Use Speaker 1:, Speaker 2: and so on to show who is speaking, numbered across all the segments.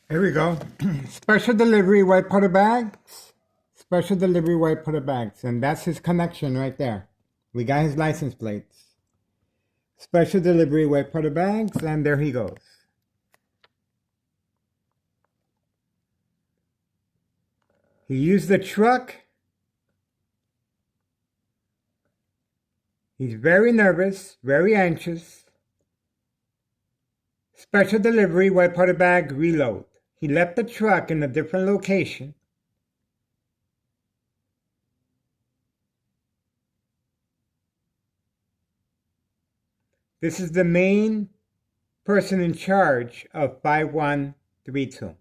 Speaker 1: Here we go. Special delivery white powder bags. Special delivery white powder bags. And that's his connection right there. We got his license plates. Special delivery white powder bags. And there he goes. He used the truck. He's very nervous, very anxious. Special delivery white powder bag reload. He left the truck in a different location. This is the main person in charge of 5132.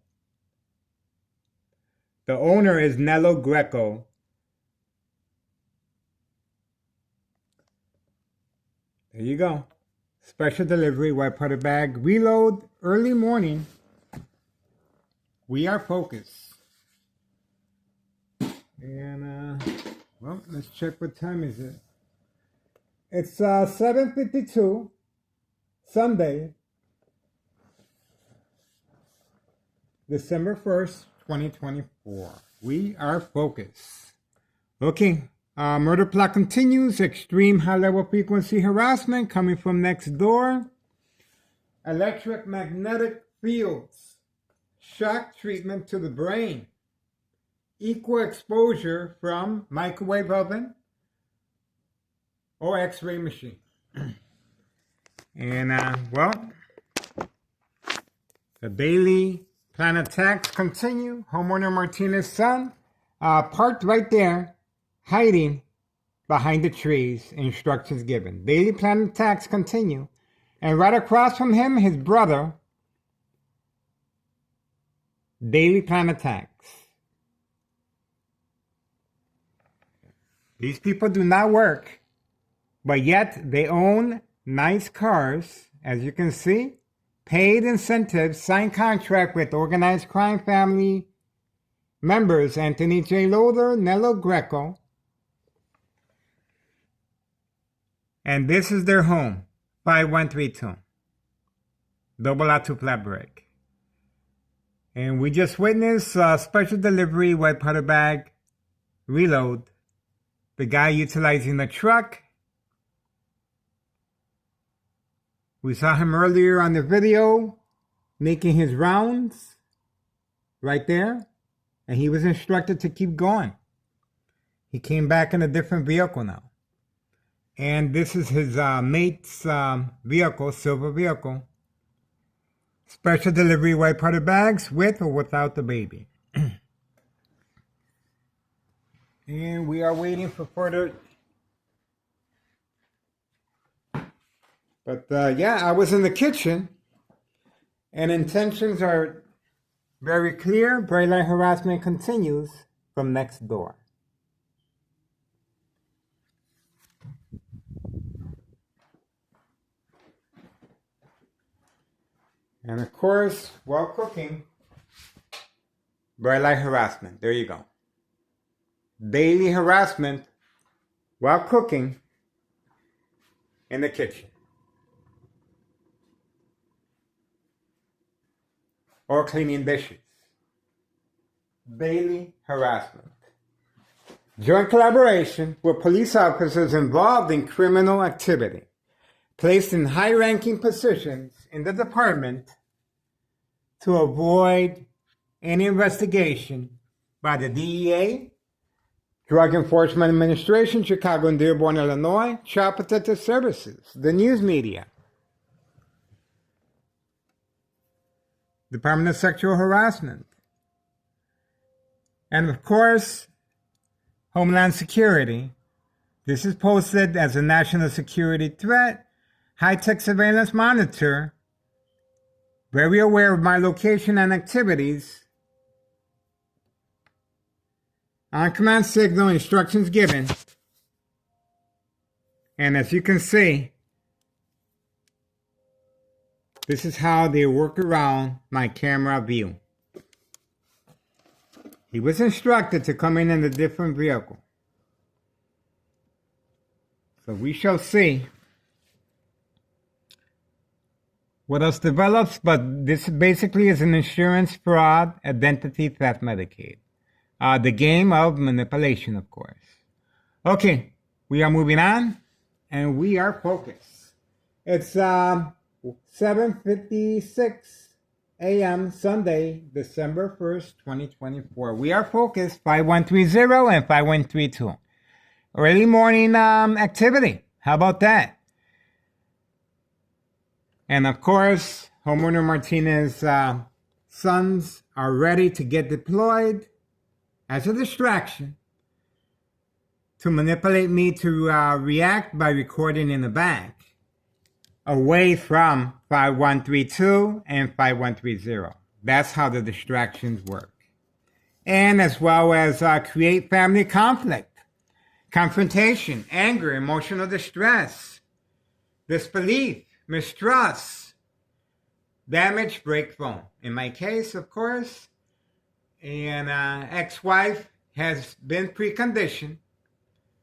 Speaker 1: The owner is Nello Greco. There you go. Special delivery white powder bag reload early morning. We are focused. And well, let's check what time is it. It's 7:52 Sunday, December 1st, 2024. We are focused. Okay. Murder plot continues. Extreme high-level frequency harassment coming from next door. Electromagnetic fields. Shock treatment to the brain. Equal exposure from microwave oven or x-ray machine. And, well, the daily plan attacks continue. Homeowner Martinez's son parked right there, hiding behind the trees, instructions given. Daily plan attacks continue. And right across from him, his brother. Daily plan attacks. These people do not work, but yet they own nice cars, as you can see. Paid incentives, signed contract with organized crime family members Anthony J. Loader, Nello Greco. And this is their home, 5132. Double R2 flat break. And we just witnessed special delivery white powder bag reload. The guy utilizing the truck. We saw him earlier on the video making his rounds right there. And he was instructed to keep going. He came back in a different vehicle now. And this is his mate's vehicle, silver vehicle. Special delivery white powder bags with or without the baby. And we are waiting for further. But yeah, I was in the kitchen. And intentions are very clear. Bright light harassment continues from next door. And of course, while cooking, bright light harassment. There you go. Daily harassment while cooking in the kitchen. Or cleaning dishes. Daily harassment. Joint collaboration with police officers involved in criminal activity. Placed in high-ranking positions in the department to avoid any investigation by the DEA, Drug Enforcement Administration, Chicago and Dearborn, Illinois, Child Protective Services, the news media, Department of Sexual Harassment, and of course, Homeland Security. This is posted as a national security threat. High-tech surveillance monitor, very aware of my location and activities. On-command signal, instructions given. And as you can see, this is how they work around my camera view. He was instructed to come in a different vehicle. So we shall see what else develops, but this basically is an insurance fraud, identity theft Medicaid. The game of manipulation, of course. Okay, we are moving on, and we are focused. It's 7:56 a.m. Sunday, December 1st, 2024. We are focused 5130 and 5132. Early morning activity. How about that? And of course, Homeowner Martinez's sons are ready to get deployed as a distraction to manipulate me to react by recording in the back, away from 5132 and 5130. That's how the distractions work. And as well as create family conflict, confrontation, anger, emotional distress, disbelief, mistrust, damage, break phone. In my case, of course, an ex-wife has been preconditioned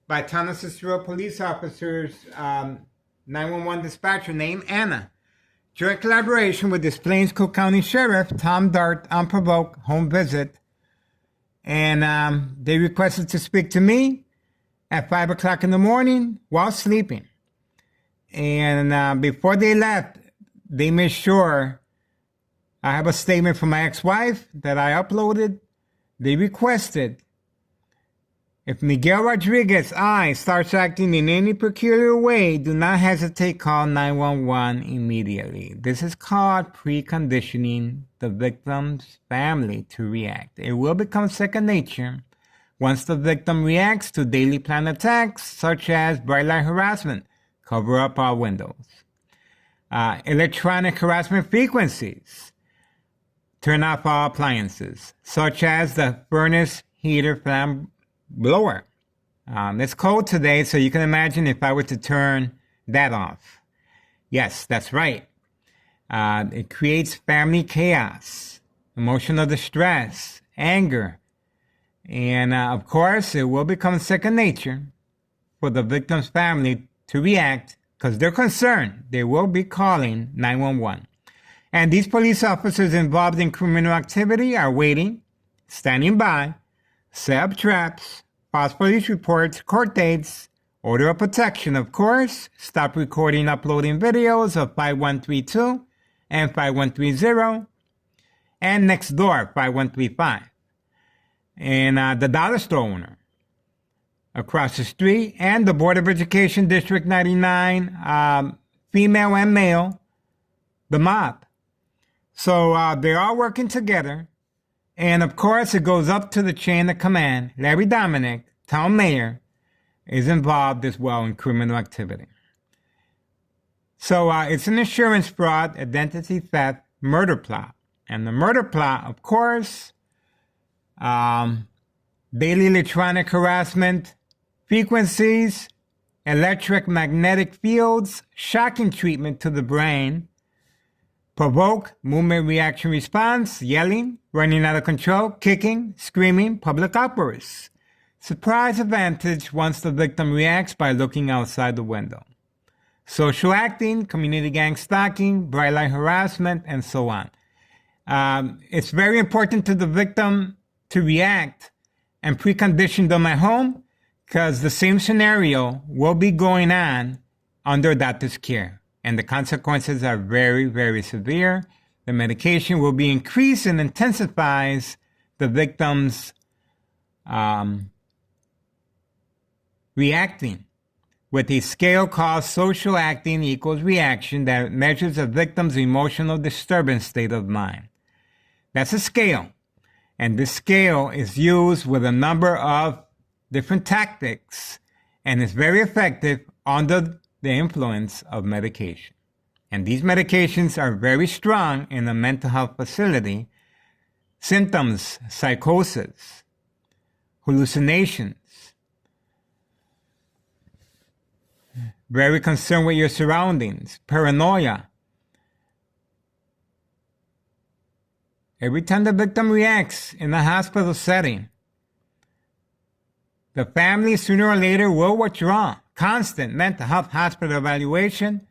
Speaker 1: by town of Cicero police officers, 911 dispatcher named Anna. Joint collaboration with Des Plaines Cook County Sheriff Tom Dart, unprovoked home visit. And they requested to speak to me at 5 o'clock in the morning while sleeping. And before they left, they made sure I have a statement from my ex-wife that I uploaded. They requested, if Miguel Rodriguez I starts acting in any peculiar way, do not hesitate, call 911 immediately. This is called preconditioning the victim's family to react. It will become second nature once the victim reacts to daily planned attacks, such as bright light harassment, cover up our windows, electronic harassment frequencies, turn off all appliances, such as the furnace, heater, fan blower. It's cold today, so you can imagine if I were to turn that off. Yes, that's right. It creates family chaos, emotional distress, anger, and of course, it will become second nature for the victim's family to react because they're concerned. They will be calling 911. And these police officers involved in criminal activity are waiting, standing by, set up traps, false police reports, court dates, order of protection, of course, stop recording, uploading videos of 5132 and 5130, and next door, 5135. And the dollar store owner across the street, and the Board of Education District 99, female and male, the mob. So they're all working together. And of course, it goes up to the chain of command. Larry Dominic, town mayor, is involved as well in criminal activity. So it's an insurance fraud, identity theft, murder plot. And the murder plot, of course, daily electronic harassment frequencies, electromagnetic fields, shocking treatment to the brain, provoke, movement, reaction, response, yelling, running out of control, kicking, screaming, public outbursts. Surprise advantage once the victim reacts by looking outside the window. Social acting, community gang stalking, bright light harassment, and so on. It's very important to the victim to react and precondition them at home because the same scenario will be going on under doctor's care. And the consequences are very, very severe. The medication will be increased and intensifies the victim's reacting with a scale called social acting equals reaction that measures a victim's emotional disturbance state of mind. That's a scale. And this scale is used with a number of different tactics and is very effective under the influence of medication. And these medications are very strong in a mental health facility. Symptoms, psychosis, hallucinations, very concerned with your surroundings, paranoia. Every time the victim reacts in a hospital setting, the family sooner or later will withdraw. Constant mental health hospital evaluation,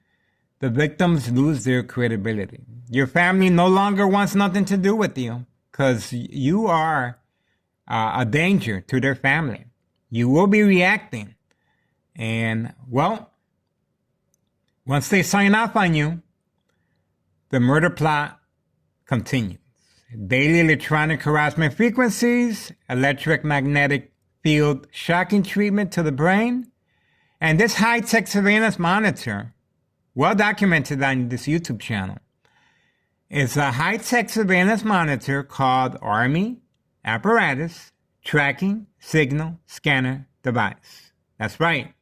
Speaker 1: the victims lose their credibility. Your family no longer wants nothing to do with you because you are a danger to their family. You will be reacting. And, well, once they sign off on you, the murder plot continues. Daily electronic harassment frequencies, electromagnetic field shocking treatment to the brain, and this high-tech surveillance monitor, well documented on this YouTube channel, is a high-tech surveillance monitor called Laramie Apparatus Tracking Signal Scanner Device. That's right.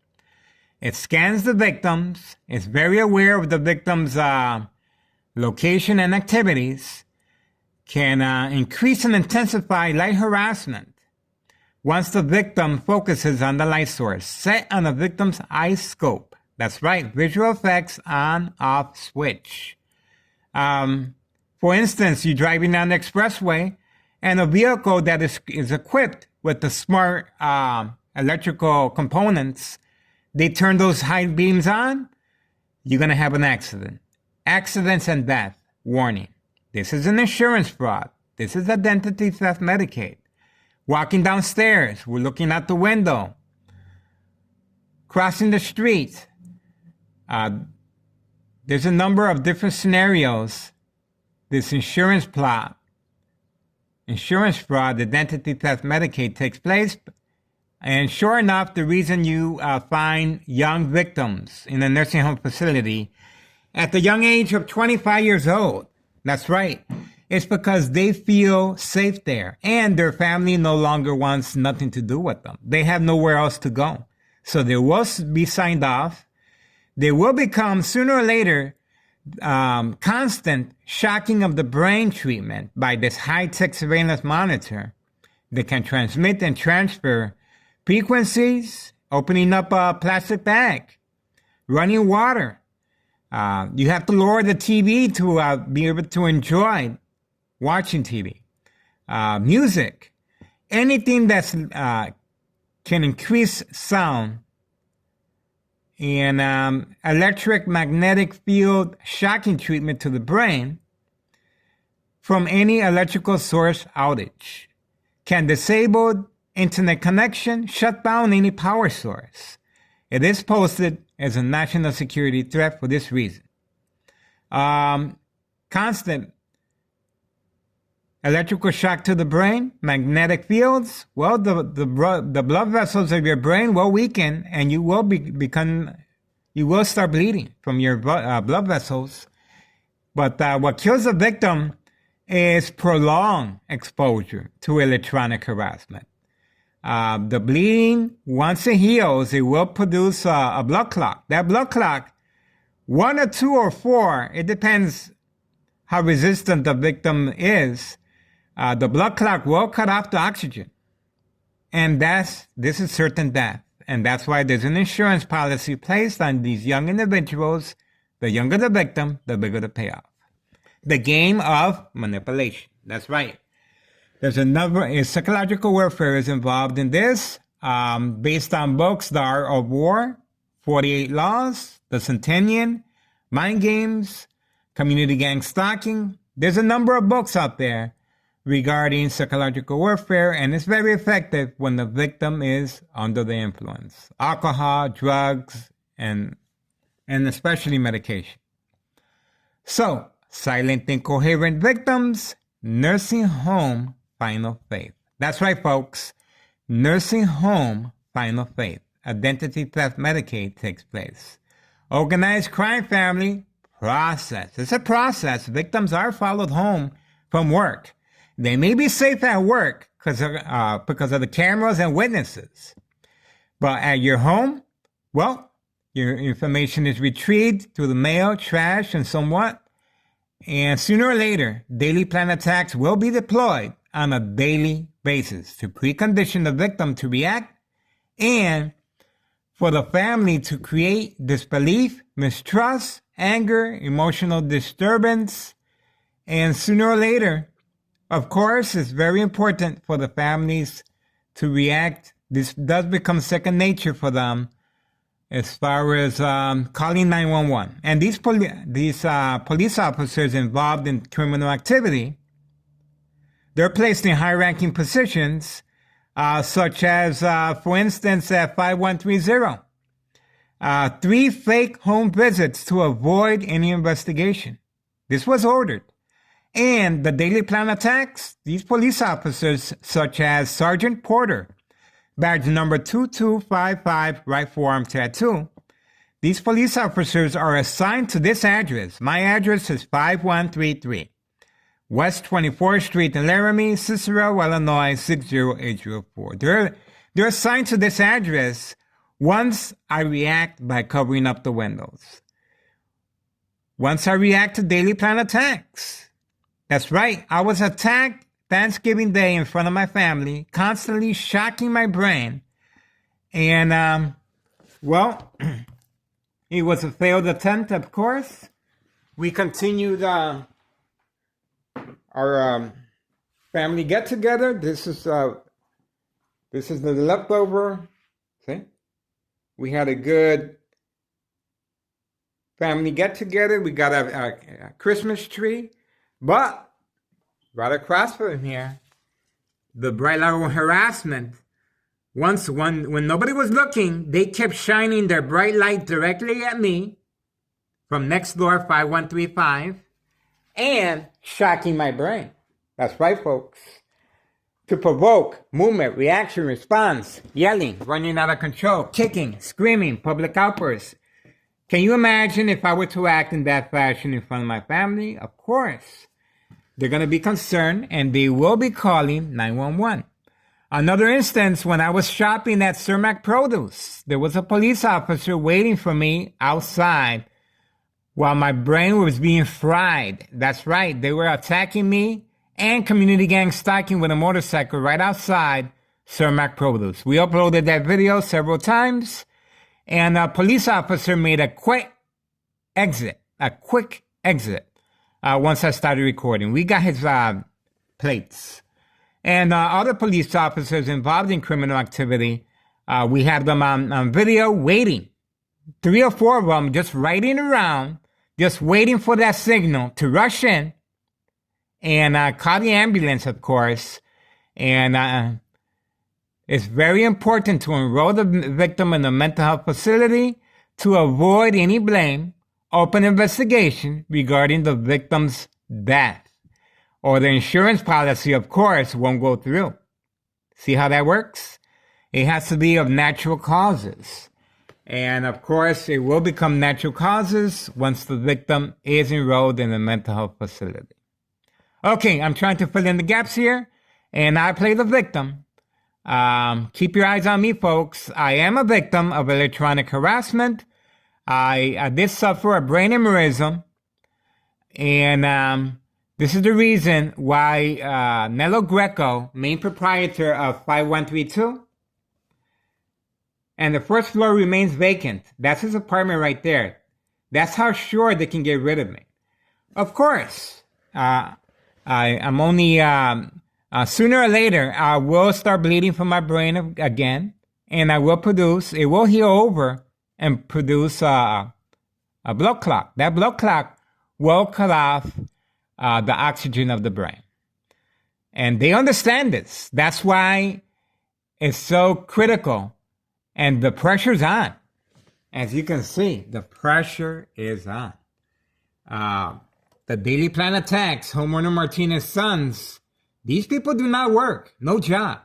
Speaker 1: It scans the victims, is very aware of the victim's location and activities, can increase and intensify light harassment once the victim focuses on the light source set on the victim's eye scope. That's right, visual effects on-off switch. For instance, you're driving down the expressway and a vehicle that is equipped with the smart electrical components, they turn those high beams on, you're going to have an accident. Accidents and death. Warning. This is an insurance fraud. This is identity theft Medicaid. Walking downstairs, we're looking out the window. Crossing the street. There's a number of different scenarios. This insurance fraud, identity theft Medicaid takes place. And sure enough, the reason you find young victims in a nursing home facility at the young age of 25 years old, that's right, it's because they feel safe there and their family no longer wants nothing to do with them. They have nowhere else to go. So they will be signed off. They will become, sooner or later, constant shocking of the brain treatment by this high-tech surveillance monitor that can transmit and transfer frequencies, opening up a plastic bag, running water. You have to lower the TV to be able to enjoy watching TV. Music, anything that's can increase sound, and electric magnetic field shocking treatment to the brain from any electrical source outage. Can disable internet connection, shut down any power source. It is posted as a national security threat for this reason. Constant electrical shock to the brain, magnetic fields, well, the blood vessels of your brain will weaken and you will you will start bleeding from your blood vessels. But what kills the victim is prolonged exposure to electronic harassment. The bleeding, once it heals, it will produce a blood clot. That blood clot, 1 or 2 or 4, it depends how resistant the victim is. The blood clot will cut off the oxygen. And this is certain death. And that's why there's an insurance policy placed on these young individuals. The younger the victim, the bigger the payoff. The game of manipulation. That's right. There's psychological warfare is involved in this, based on books, The Art of War, 48 Laws, The Centennial, Mind Games, Community Gang Stalking. There's a number of books out there regarding psychological warfare, and it's very effective when the victim is under the influence. Alcohol, drugs, and especially medication. So, silent incoherent victims, nursing home final fate. That's right, folks. Nursing home final fate. Identity theft Medicaid takes place. Organized crime family process. It's a process. Victims are followed home from work. They may be safe at work because of the cameras and witnesses. But at your home, well, your information is retrieved through the mail, trash, and somewhat. And sooner or later, daily plan attacks will be deployed on a daily basis to precondition the victim to react and for the family to create disbelief, mistrust, anger, emotional disturbance. And sooner or later, of course, it's very important for the families to react. This does become second nature for them. as far as calling 911. And these police officers involved in criminal activity, they're placed in high-ranking positions, such as, for instance, at 5130. 3 fake home visits to avoid any investigation. This was ordered. And the daily plan attacks, these police officers, such as Sergeant Porter, badge number 2255, right forearm tattoo. These police officers are assigned to this address. My address is 5133 West 24th Street in Laramie, Cicero, Illinois, 60804. They're assigned to this address once I react by covering up the windows. Once I react to daily plan attacks. That's right, I was attacked Thanksgiving Day in front of my family, constantly shocking my brain. And, well, it was a failed attempt, of course. We continued our family get-together. This is the leftover. See? We had a good family get-together. We got a Christmas tree. But right across from here, the bright light harassment. When nobody was looking, they kept shining their bright light directly at me from next door 5135 and shocking my brain. That's right, folks. To provoke movement, reaction, response, yelling, running out of control, kicking, screaming, public outbursts. Can you imagine if I were to act in that fashion in front of my family? Of course. They're going to be concerned, and they will be calling 911. Another instance, when I was shopping at Cermak Produce, there was a police officer waiting for me outside while my brain was being fried. That's right, they were attacking me and community gang stalking with a motorcycle right outside Cermak Produce. We uploaded that video several times, and a police officer made a quick exit. Once I started recording. We got his plates. And other police officers involved in criminal activity, we had them on video waiting. 3 or 4 of them just riding around, just waiting for that signal to rush in and call the ambulance, of course. And it's very important to enroll the victim in a mental health facility to avoid any blame. Open investigation regarding the victim's death. Or the insurance policy, of course, won't go through. See how that works? It has to be of natural causes. And of course, it will become natural causes once the victim is enrolled in a mental health facility. Okay, I'm trying to fill in the gaps here, and I play the victim. Keep your eyes on me, folks. I am a victim of electronic harassment. I did suffer a brain aneurysm, and this is the reason why Nello Greco, main proprietor of 5132, and the first floor remains vacant. That's his apartment right there. That's how sure they can get rid of me. Of course, I'm only, sooner or later, I will start bleeding from my brain again, and I will produce, it will heal over and produce a blood clot. That blood clot will cut off the oxygen of the brain. And they understand this. That's why it's so critical. And the pressure's on. As you can see, the pressure is on. The daily plan attacks, homeowner Martinez's sons, these people do not work. No job.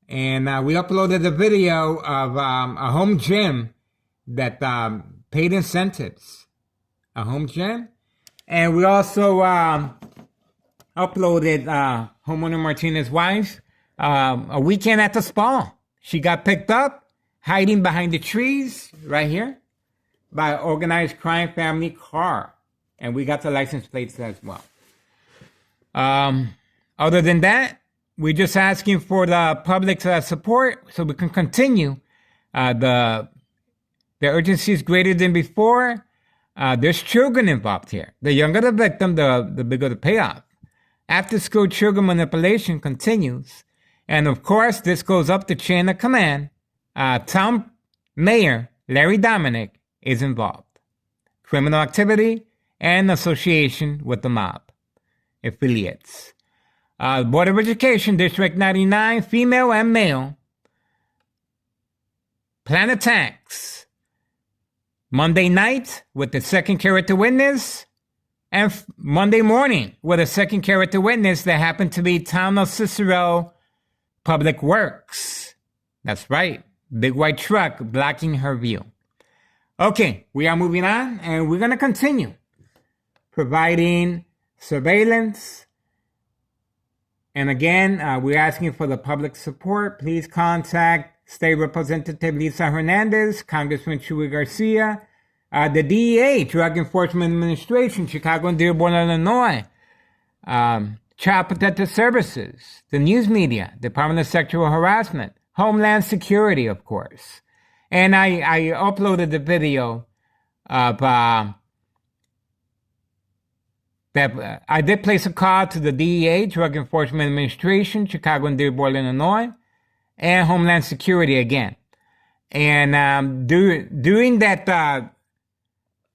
Speaker 1: And we uploaded a video of a home gym that paid incentives. A home gym. And we also uploaded homeowner Martinez's wife a weekend at the spa. She got picked up, hiding behind the trees right here by organized crime family car. And we got the license plates as well. Other than that, we're just asking for the public's support so we can continue. The urgency is greater than before. There's children involved here. The younger the victim, the bigger the payoff. After-school children manipulation continues. And of course, this goes up the chain of command. Town Mayor Larry Dominic is involved. Criminal activity and association with the mob. Affiliates. Board of Education, District 99, female and male. Plan attacks. Monday night with the second character witness, and Monday morning with a second character witness that happened to be Town of Cicero Public Works. That's right. Big white truck blocking her view. Okay, we are moving on, and we're going to continue providing surveillance. And again, we're asking for the public support. Please contact State Representative Lisa Hernandez, Congressman Chuy Garcia, the DEA, Drug Enforcement Administration, Chicago and Dearborn, Illinois, Child Protective Services, the news media, Department of Sexual Harassment, Homeland Security, of course. And I uploaded the video of that I did place a call to the DEA, Drug Enforcement Administration, Chicago and Dearborn, Illinois, and Homeland Security again. And during that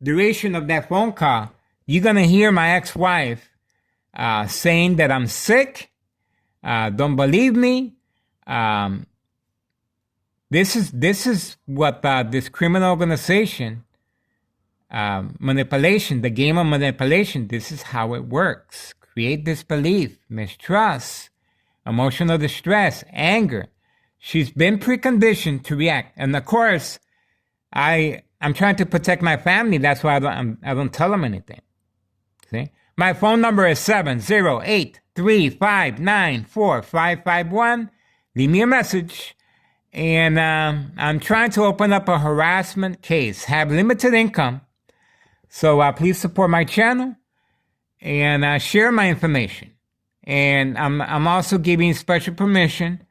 Speaker 1: duration of that phone call, you're going to hear my ex-wife saying that I'm sick, don't believe me. This is what this criminal organization, manipulation, the game of manipulation, this is how it works. Create disbelief, mistrust, emotional distress, anger. She's been preconditioned to react. And of course, I'm trying to protect my family. That's why I don't tell them anything. See? My phone number is 708-359-4551. Leave me a message. And I'm trying to open up a harassment case. Have limited income. So please support my channel and share my information. And I'm also giving special permission,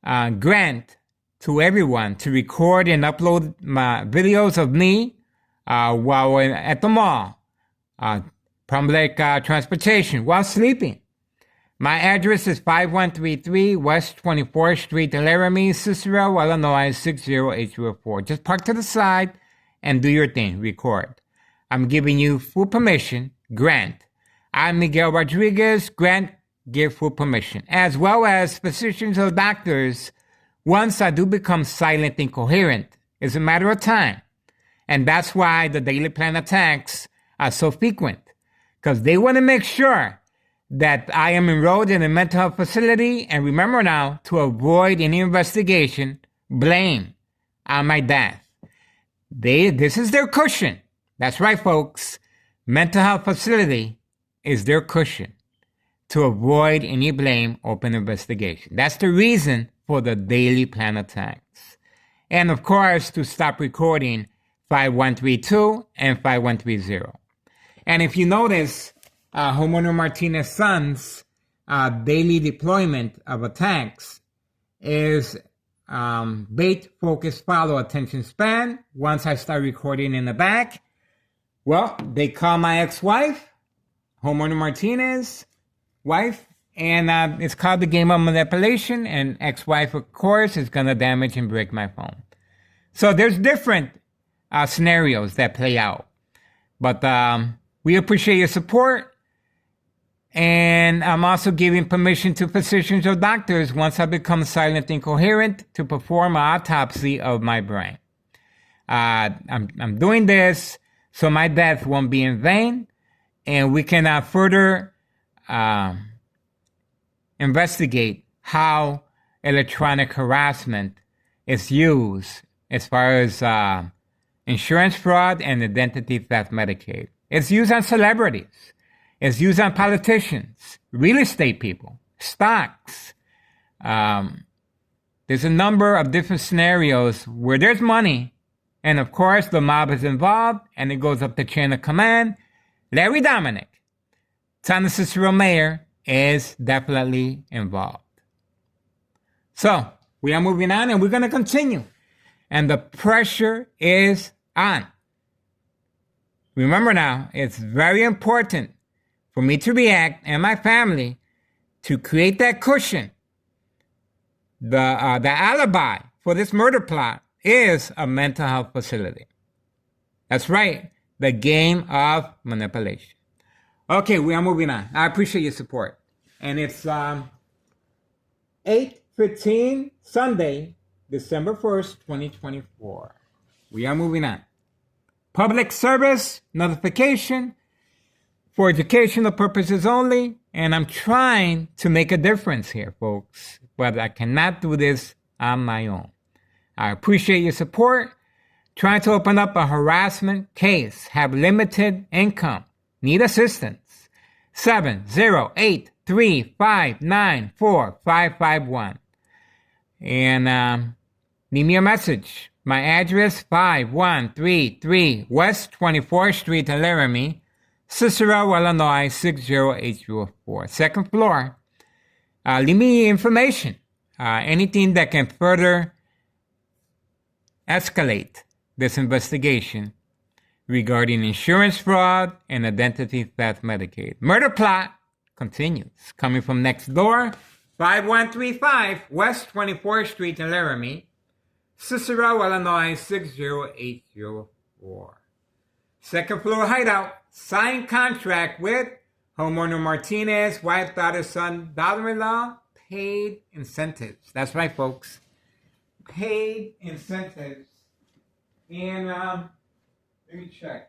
Speaker 1: grant to everyone to record and upload my videos of me while at the mall, public transportation, while sleeping. My address is 5133 West 24th Street, Laramie, Cicero, Illinois, 60804. Just park to the side and do your thing. Record. I'm giving you full permission. Grant. I'm Miguel Rodriguez. Grant, give full permission. As well as physicians or doctors, once I do become silent and incoherent, it's a matter of time. And that's why the daily plan attacks are so frequent. Because they want to make sure that I am enrolled in a mental health facility, and remember now, to avoid any investigation, blame on my death. This is their cushion. That's right, folks. Mental health facility is their cushion to avoid any blame, open investigation. That's the reason for the daily plan attacks. And of course, to stop recording 5132 and 5130. And if you notice, Homeowner Martinez's son's daily deployment of attacks is bait, focus, follow, attention span. Once I start recording in the back, well, they call my ex-wife, Homeowner Martinez, wife, and it's called the game of manipulation, and ex-wife, of course, is going to damage and break my phone. So there's different scenarios that play out. But we appreciate your support. And I'm also giving permission to physicians or doctors, once I become silent and incoherent, to perform an autopsy of my brain. I'm doing this so my death won't be in vain, and we can further investigate how electronic harassment is used as far as insurance fraud and identity theft Medicaid. It's used on celebrities. It's used on politicians, real estate people, stocks. There's a number of different scenarios where there's money, and of course the mob is involved, and it goes up the chain of command. Larry Dominic, Town of Cicero mayor, is definitely involved. So we are moving on, and we're going to continue. And the pressure is on. Remember now, it's very important for me to react and my family to create that cushion, the alibi for this murder plot, is a mental health facility. That's right, the game of manipulation. Okay, we are moving on. I appreciate your support. And it's 8:15 Sunday, December 1st, 2024. We are moving on. Public service notification for educational purposes only. And I'm trying to make a difference here, folks. But I cannot do this on my own. I appreciate your support. Trying to open up a harassment case. Have limited income. Need assistance. 708-359-4551. And leave me a message. My address, 5133 West 24th Street in Laramie, Cicero, Illinois, 60804. Second floor. Leave me information. Anything that can further escalate this investigation regarding insurance fraud and identity theft Medicaid. Murder plot continues. Coming from next door, 5135 West 24th Street in Laramie, Cicero, Illinois, 60804. Second floor hideout. Signed contract with homeowner Martinez, wife, daughter, son, daughter-in-law. Paid incentives. That's right, folks. Paid incentives. And let me check.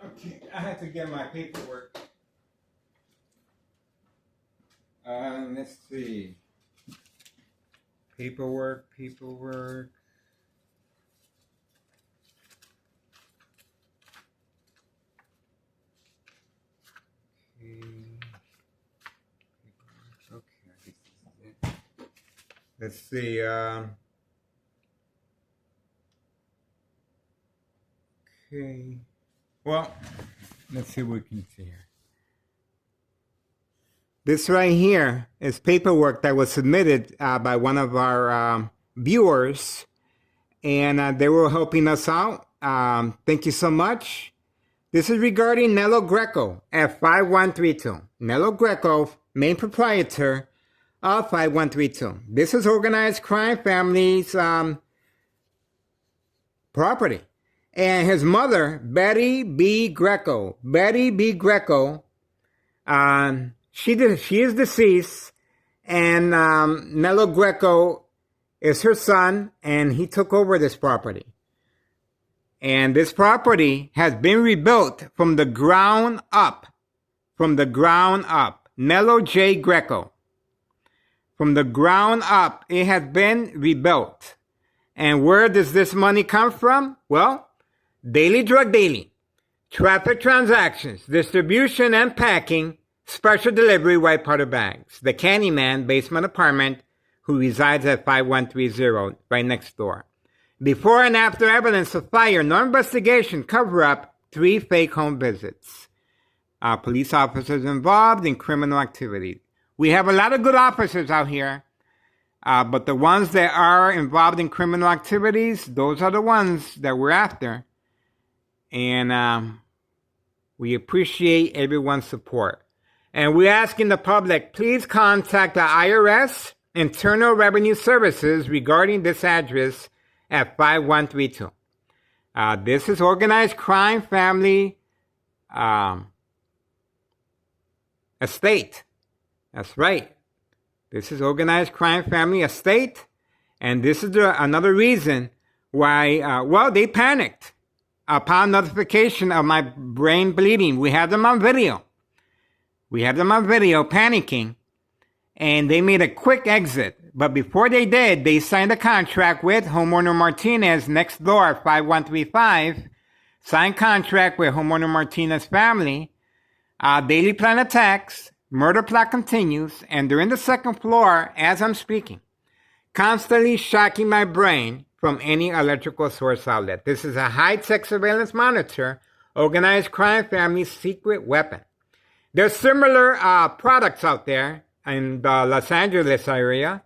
Speaker 1: Okay, I had to get my paperwork. Let's see. Paperwork. Okay, this is it. Let's see. Okay. Well, let's see what we can see here. This right here is paperwork that was submitted by one of our viewers, and they were helping us out. Thank you so much. This is regarding Nello Greco at 5132. Nello Greco, main proprietor of 5132. This is organized crime family's property. And his mother, Betty B. Greco. She is deceased, and Nello Greco is her son, and he took over this property. And this property has been rebuilt from the ground up. Nello J. Greco. From the ground up, it has been rebuilt. And where does this money come from? Well, daily drug dealing, traffic transactions, distribution and packing, special delivery white powder bags. The Candyman basement apartment who resides at 5130, right next door. Before and after evidence of fire, no investigation, cover-up, 3 fake home visits. Police officers involved in criminal activity. We have a lot of good officers out here, but the ones that are involved in criminal activities, those are the ones that we're after. And we appreciate everyone's support. And we're asking the public, please contact the IRS, Internal Revenue Services, regarding this address at 5132. This is organized crime family estate. That's right. This is organized crime family estate. And this is another reason why, they panicked upon notification of my brain bleeding. We had them on video. Panicking. And they made a quick exit. But before they did, they signed a contract with homeowner Martinez next door, 5135. Signed contract with homeowner Martinez family. Daily plan attacks. Murder plot continues. And they're in the second floor as I'm speaking. Constantly shocking my brain from any electrical source outlet. This is a high-tech surveillance monitor, organized crime family's secret weapon. There's similar products out there in the Los Angeles area.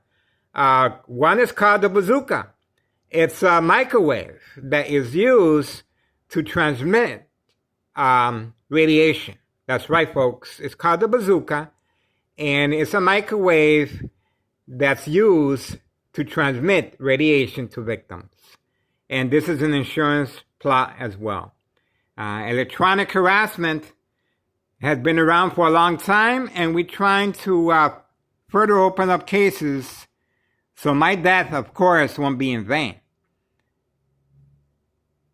Speaker 1: One is called the bazooka. It's a microwave that is used to transmit radiation. That's right, folks. It's called the bazooka, and it's a microwave that's used to transmit radiation to victims. And this is an insurance plot as well. Electronic harassment has been around for a long time, and we're trying to further open up cases so my death, of course, won't be in vain.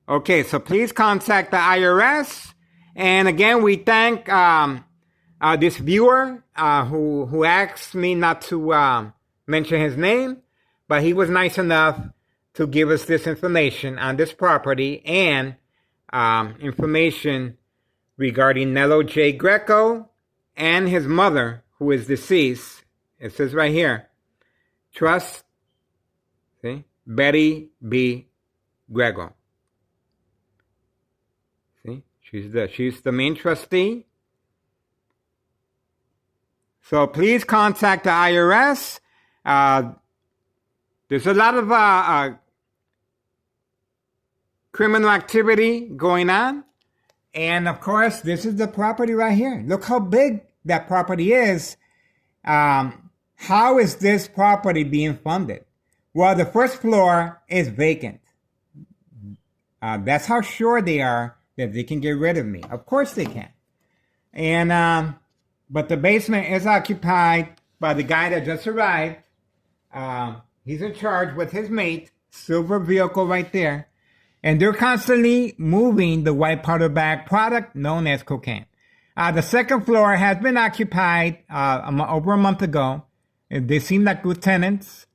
Speaker 1: Okay, so please contact the IRS. And again, we thank this viewer who asked me not to mention his name, but he was nice enough to give us this information on this property and information regarding Nello J. Greco and his mother, who is deceased. It says right here, Trust, see, Betty B. Greco. See, she's the main trustee. So please contact the IRS. There's a lot of criminal activity going on. And of course, this is the property right here. Look how big that property is. How is this property being funded? Well, the first floor is vacant. That's how sure they are that they can get rid of me. Of course they can. And but the basement is occupied by the guy that just arrived. He's in charge with his mate, silver vehicle right there. And they're constantly moving the white powder bag product known as cocaine. The second floor has been occupied over a month ago. They seem like good tenants.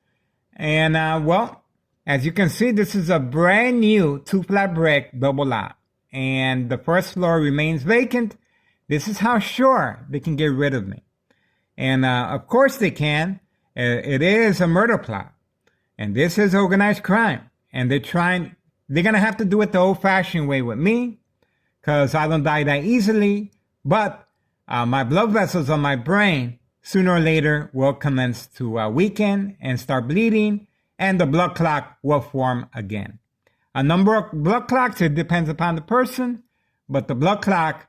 Speaker 1: And, well, as you can see, this is a brand new 2-flat brick double lot. And the first floor remains vacant. This is how sure they can get rid of me. And, of course they can. It is a murder plot. And this is organized crime. And they're going to have to do it the old-fashioned way with me, because I don't die that easily. But my blood vessels on my brain, sooner or later, will commence to weaken and start bleeding, and the blood clot will form again. A number of blood clots, it depends upon the person, but the blood clot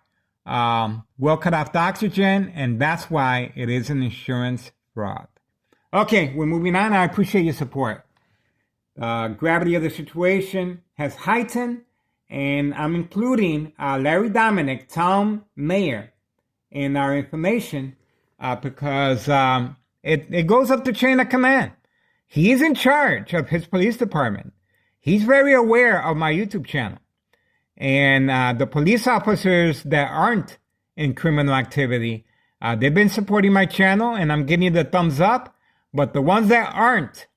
Speaker 1: will cut off the oxygen, and that's why it is an insurance fraud. Okay, we're moving on. I appreciate your support. Gravity of the situation has heightened, and I'm including Larry Dominic, town mayor, in our information because it goes up the chain of command. He's in charge of his police department. He's very aware of my YouTube channel. And the police officers that aren't in criminal activity, they've been supporting my channel, and I'm giving you the thumbs up. But the ones that aren't,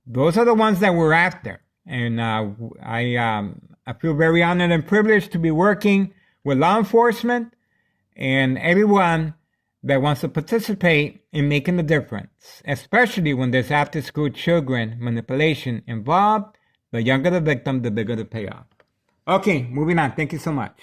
Speaker 1: those are the ones that we're after. And I feel very honored and privileged to be working with law enforcement and everyone that wants to participate in making a difference, especially when there's after-school children manipulation involved. The younger the victim, the bigger the payoff. Okay, moving on. Thank you so much.